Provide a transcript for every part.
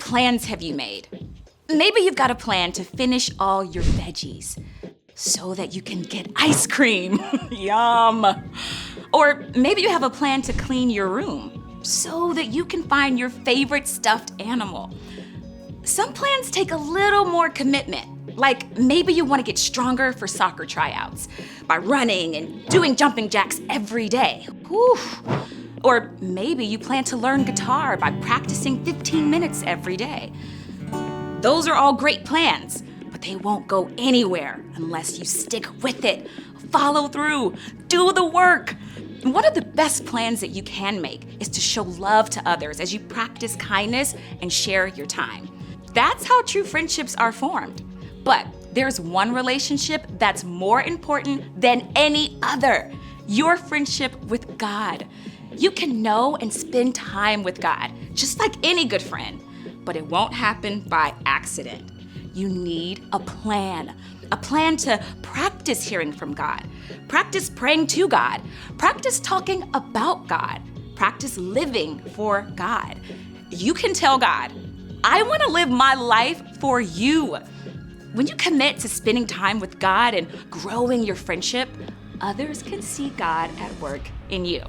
plans have you made? Maybe you've got a plan to finish all your veggies so that you can get ice cream. Yum. Or maybe you have a plan to clean your room so that you can find your favorite stuffed animal. Some plans take a little more commitment. Like maybe you want to get stronger for soccer tryouts by running and doing jumping jacks every day. Whew. Or maybe you plan to learn guitar by practicing 15 minutes every day. Those are all great plans, but they won't go anywhere unless you stick with it, follow through, do the work. And one of the best plans that you can make is to show love to others as you practice kindness and share your time. That's how true friendships are formed. But there's one relationship that's more important than any other: your friendship with God. You can know and spend time with God, just like any good friend, but it won't happen by accident. You need a plan to practice hearing from God, practice praying to God, practice talking about God, practice living for God. You can tell God, I want to live my life for you. When you commit to spending time with God and growing your friendship, others can see God at work in you.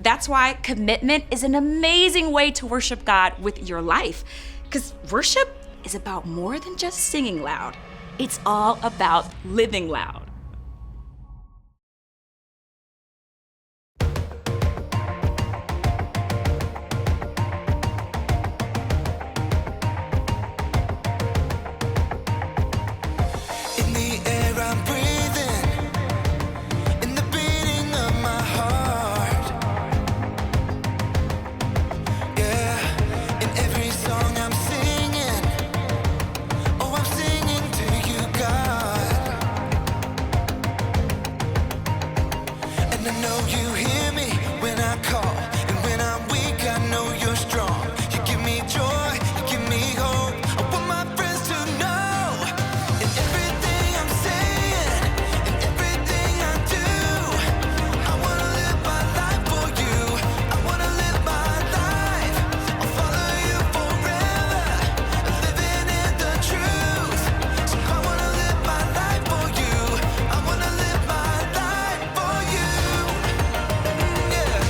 That's why commitment is an amazing way to worship God with your life. Because worship is about more than just singing loud. It's all about living loud. In the air I'm breathing, in the beating of my heart. Yeah, in every song I'm singing, oh, I'm singing to you, God. And I know you hear me when I call, and when I'm weak, I know you're strong. You give me joy, you give me hope. I want my friends to know. In everything I'm saying, in everything I do, I wanna live my life for you. I wanna live my life. I'll follow you forever, living in the truth. So I wanna live my life for you. I wanna live my life for you. Yeah.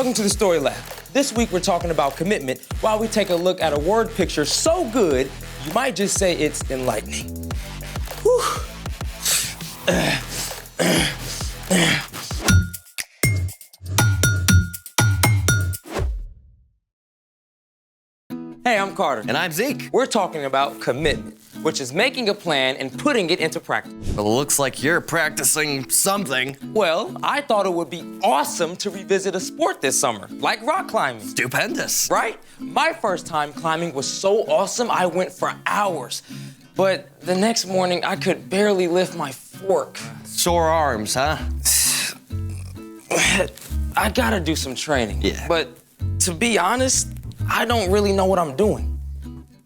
Welcome to the Story Lab. This week we're talking about commitment while we take a look at a word picture so good, you might just say it's enlightening. Whew. Hey, I'm Carter. And I'm Zeke. We're talking about commitment, which is making a plan and putting it into practice. Well, it looks like you're practicing something. Well, I thought it would be awesome to revisit a sport this summer, like rock climbing. Stupendous. Right? My first time climbing was so awesome, I went for hours. But the next morning, I could barely lift my fork. Sore arms, huh? I gotta do some training. Yeah. But to be honest, I don't really know what I'm doing.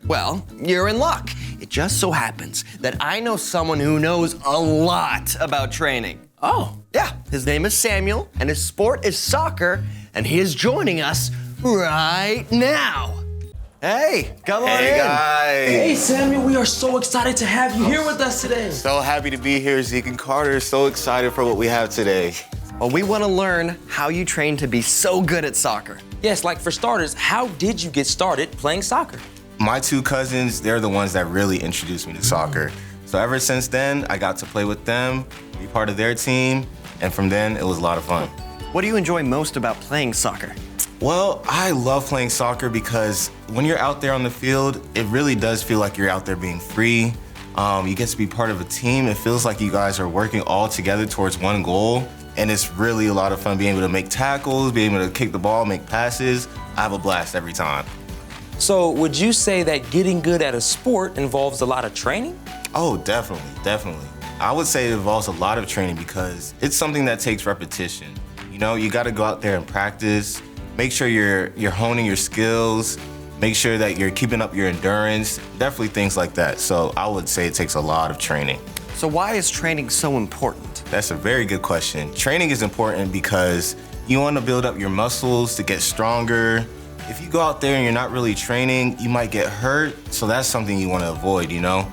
Well, you're in luck. It just so happens that I know someone who knows a lot about training. Oh. Yeah, his name is Samuel, and his sport is soccer, and he is joining us right now. Hey, come on in. Hey, guys. Hey, Samuel, we are so excited to have you here with us today. So happy to be here, Zeke and Carter. So excited for what we have today. Well, we want to learn how you train to be so good at soccer. Yes, like for starters, how did you get started playing soccer? My two cousins, they're the ones that really introduced me to soccer. So ever since then, I got to play with them, be part of their team, and from then, it was a lot of fun. What do you enjoy most about playing soccer? Well, I love playing soccer because when you're out there on the field, it really does feel like you're out there being free. You get to be part of a team. It feels like you guys are working all together towards one goal. And it's really a lot of fun being able to make tackles, being able to kick the ball, make passes. I have a blast every time. So would you say that getting good at a sport involves a lot of training? Oh, definitely, definitely. I would say it involves a lot of training because it's something that takes repetition. You know, you gotta go out there and practice, make sure you're honing your skills, make sure that you're keeping up your endurance, definitely things like that. So I would say it takes a lot of training. So why is training so important? That's a very good question. Training is important because you want to build up your muscles to get stronger. If you go out there and you're not really training, you might get hurt. So that's something you want to avoid, you know?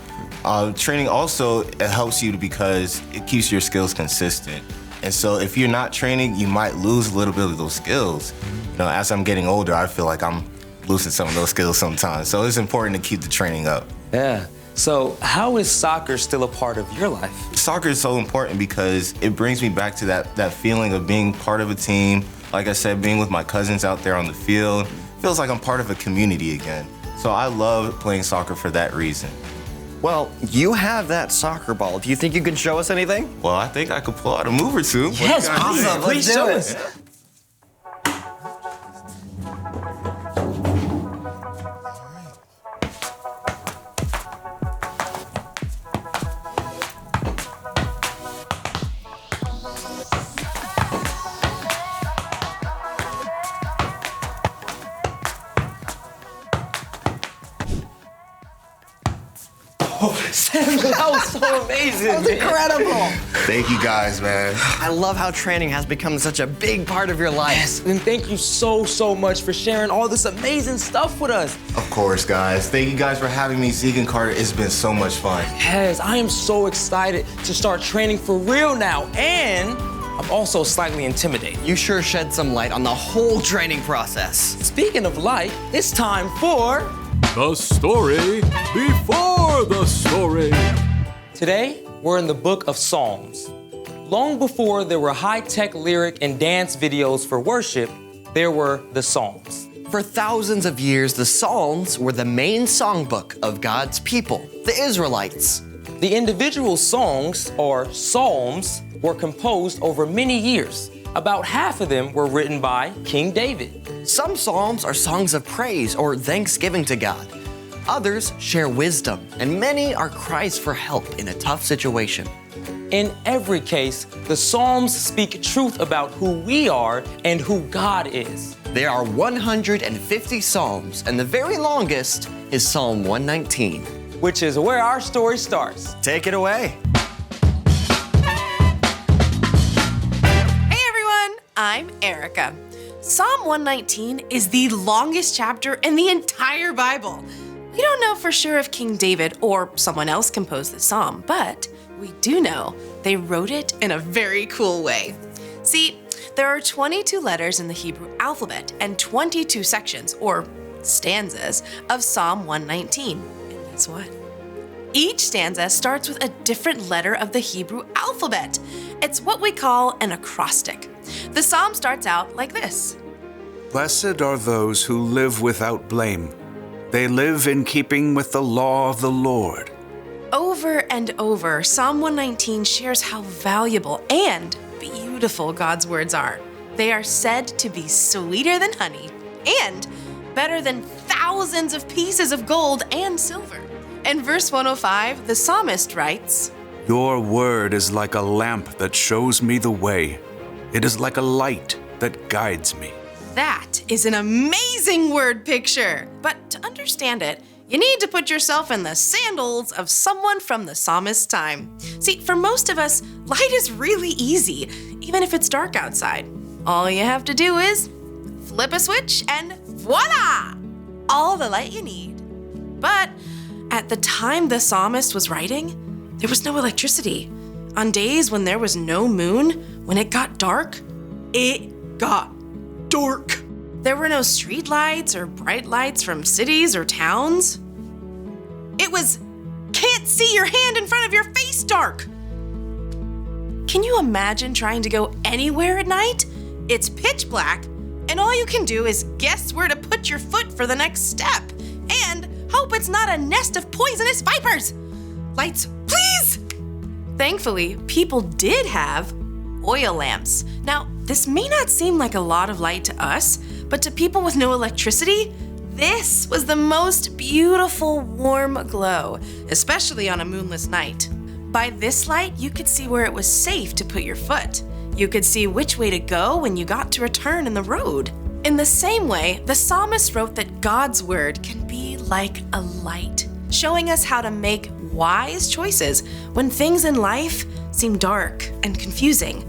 Training also, it helps you because it keeps your skills consistent. And so if you're not training, you might lose a little bit of those skills. You know, as I'm getting older, I feel like I'm losing some of those skills sometimes. So it's important to keep the training up. Yeah. So how is soccer still a part of your life? Soccer is so important because it brings me back to that feeling of being part of a team. Like I said, being with my cousins out there on the field, feels like I'm part of a community again. So I love playing soccer for that reason. Well, you have that soccer ball. Do you think you can show us anything? Well, I think I could pull out a move or two. Yes, please. Awesome, Please let's show do us. it. Samuel, that was so amazing. That was incredible. Thank you guys, man. I love how training has become such a big part of your life. Yes, and thank you so, so much for sharing all this amazing stuff with us. Of course, guys. Thank you guys for having me, Zeke and Carter. It's been so much fun. Yes, I am so excited to start training for real now, and I'm also slightly intimidated. You sure shed some light on the whole training process. Speaking of light, it's time for The story before the story. Today, we're in the book of Psalms. Long before there were high-tech lyric and dance videos for worship, there were the Psalms. For thousands of years, the Psalms were the main songbook of God's people, the Israelites. The individual songs, or psalms, were composed over many years. About half of them were written by King David. Some psalms are songs of praise or thanksgiving to God. Others share wisdom, and many are cries for help in a tough situation. In every case, the Psalms speak truth about who we are and who God is. There are 150 psalms, and the very longest is Psalm 119. Which is where our story starts. Take it away. Hey everyone, I'm Erica. Psalm 119 is the longest chapter in the entire Bible. We don't know for sure if King David or someone else composed the psalm, but we do know they wrote it in a very cool way. See, There are 22 letters in the Hebrew alphabet and 22 sections, or stanzas, of Psalm 119. And guess what? Each stanza starts with a different letter of the Hebrew alphabet. It's what we call an acrostic. The psalm starts out like this. Blessed are those who live without blame. They live in keeping with the law of the Lord. Over and over, Psalm 119 shares how valuable and beautiful God's words are. They are said to be sweeter than honey and better than thousands of pieces of gold and silver. In verse 105, the psalmist writes, Your word is like a lamp that shows me the way. It is like a light that guides me. That is an amazing word picture. But to understand it, you need to put yourself in the sandals of someone from the psalmist's time. See, for most of us, light is really easy, even if it's dark outside. All you have to do is flip a switch and voila! All the light you need. But at the time the psalmist was writing, there was no electricity. On days when there was no moon, when it got dark, it got dark. There were no street lights or bright lights from cities or towns. It was can't see your hand in front of your face dark. Can you imagine trying to go anywhere at night? It's pitch black, and all you can do is guess where to put your foot for the next step and hope it's not a nest of poisonous vipers. Lights, please! Thankfully, people did have oil lamps. Now, this may not seem like a lot of light to us, but to people with no electricity, this was the most beautiful warm glow, especially on a moonless night. By this light, you could see where it was safe to put your foot. You could see which way to go when you got to a turn in the road. In the same way, the psalmist wrote that God's word can be like a light, showing us how to make wise choices when things in life seem dark and confusing.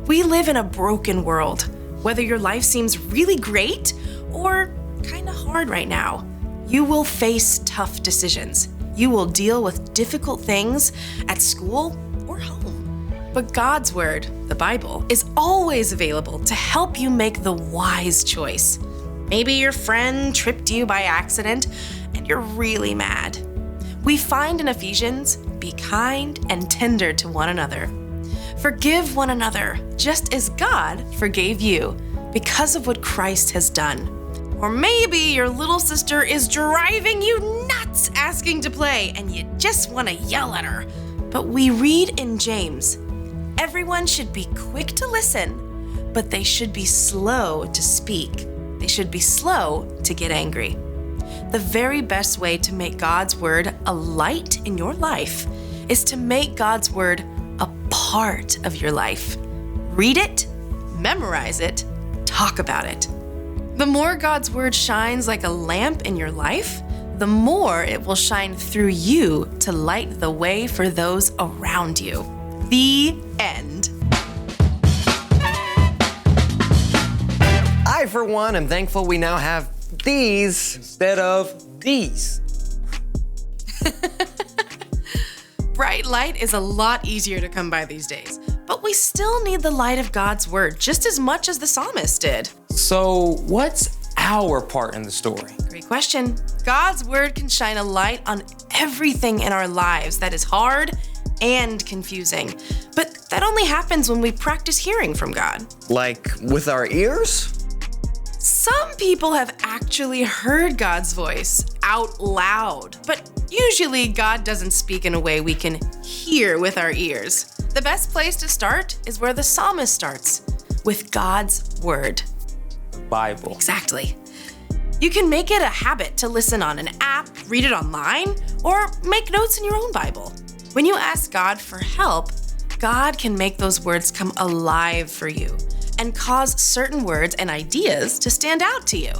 We live in a broken world. Whether your life seems really great or kind of hard right now, you will face tough decisions. You will deal with difficult things at school or home. But God's word, the Bible, is always available to help you make the wise choice. Maybe your friend tripped you by accident and you're really mad. We find in Ephesians, be kind and tender to one another. Forgive one another, just as God forgave you, because of what Christ has done. Or maybe your little sister is driving you nuts asking to play, and you just want to yell at her. But we read in James, everyone should be quick to listen, but they should be slow to speak. They should be slow to get angry. The very best way to make God's word a light in your life is to make God's word a part of your life. Read it, memorize it, talk about it. The more God's word shines like a lamp in your life, the more it will shine through you to light the way for those around you. The end. I, for one, am thankful we now have these. Instead of these. Bright light is a lot easier to come by these days, but we still need the light of God's word just as much as the psalmist did. So, what's our part in the story? Great question. God's word can shine a light on everything in our lives that is hard and confusing. But that only happens when we practice hearing from God. Like with our ears? Some people have actually heard God's voice out loud, but usually God doesn't speak in a way we can hear with our ears. The best place to start is where the psalmist starts, with God's word. Bible. Exactly. You can make it a habit to listen on an app, read it online, or make notes in your own Bible. When you ask God for help, God can make those words come alive for you and cause certain words and ideas to stand out to you.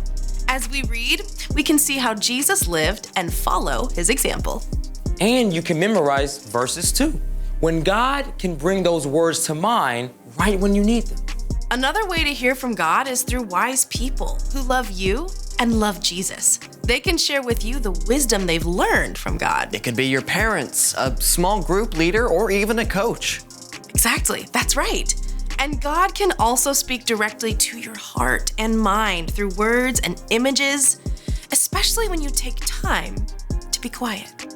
As we read, we can see how Jesus lived and follow his example. And you can memorize verses too, when God can bring those words to mind right when you need them. Another way to hear from God is through wise people who love you and love Jesus. They can share with you the wisdom they've learned from God. It could be your parents, a small group leader, or even a coach. Exactly, that's right. And God can also speak directly to your heart and mind through words and images, especially when you take time to be quiet.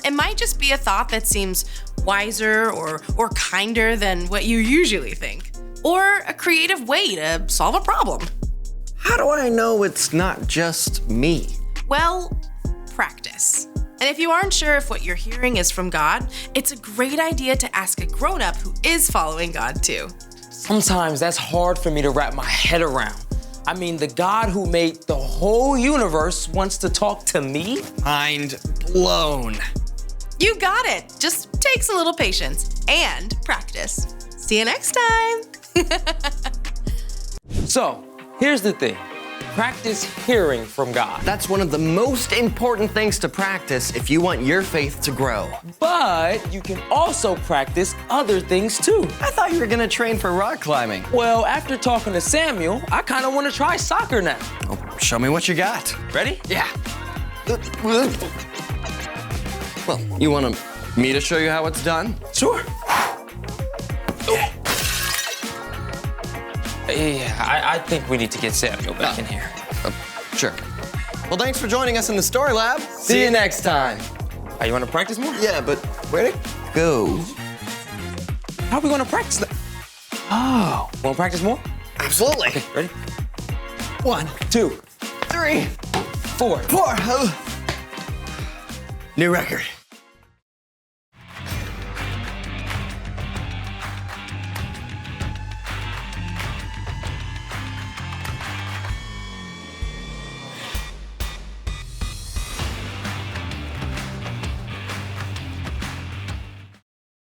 It might just be a thought that seems wiser or kinder than what you usually think, or a creative way to solve a problem. How do I know it's not just me? Well, practice. And if you aren't sure if what you're hearing is from God, it's a great idea to ask a grown-up who is following God too. Sometimes that's hard for me to wrap my head around. I mean, the God who made the whole universe wants to talk to me? Mind blown. You got it. Just takes a little patience and practice. See you next time. So, here's the thing. Practice hearing from God. That's one of the most important things to practice if you want your faith to grow. But you can also practice other things too. I thought you were gonna train for rock climbing. Well, after talking to Samuel, I kind of want to try soccer now. Oh, show me what you got. Ready? Yeah. Well, you want me to show you how it's done? Sure. Yeah, I think we need to get Samuel back in here. Sure. Well, thanks for joining us in the Story Lab. See you next time. Oh, you want to practice more? Yeah, but where'd it go? How are we going to practice that? Oh, want to practice more? Absolutely. Okay, ready? 1, 2, 3, 4. 4. New record.